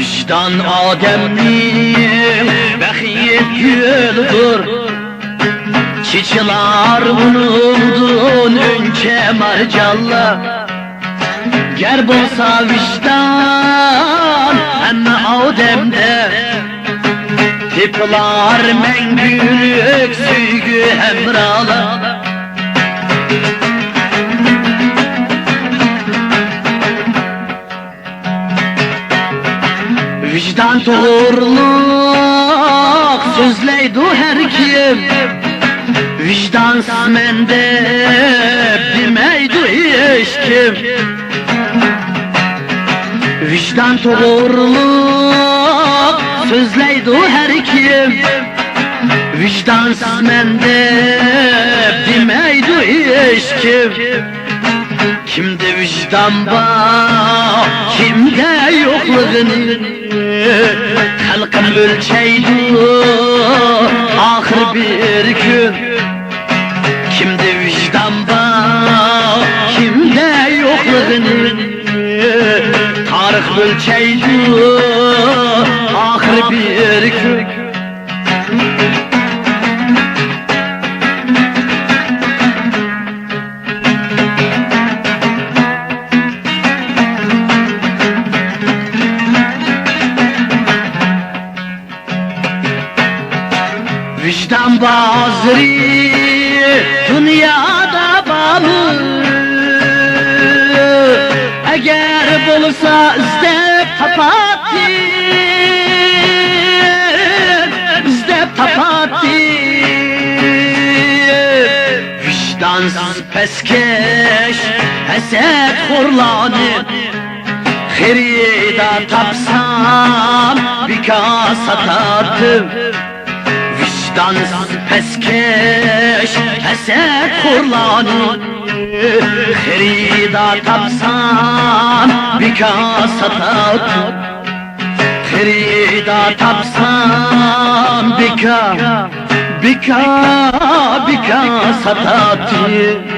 Vicdan Adem'nin bəxiyet gülüdür. Çiçilar unudun önce marcalla. Ger bolsa vicdan emme Adem'de, tiplar mengülük süygü hemrala. Vicdan doğruluk sözleydu her kim, vicdansız mende demeydu hiç kim. Vicdan doğruluk sözleydu her kim, vicdansız mende demeydu hiç kim. Kimde vicdan var, kimde yokluğunu halkım ölçeydi ahir bir gün. Kimde vicdan var, kimde yokluğunu tarih ölçeydi ahir bir gün. Vicdan bazri dünyada bağlı, eğer bulsa izlep tapatı, izlep tapatı. Vicdansız peskeş haset hurlanı, xerida tapsam bika satardım. Vicdansız peskeş haset hurlanı, xerida tapsam bika satardım. Xerida tapsam bika satardım.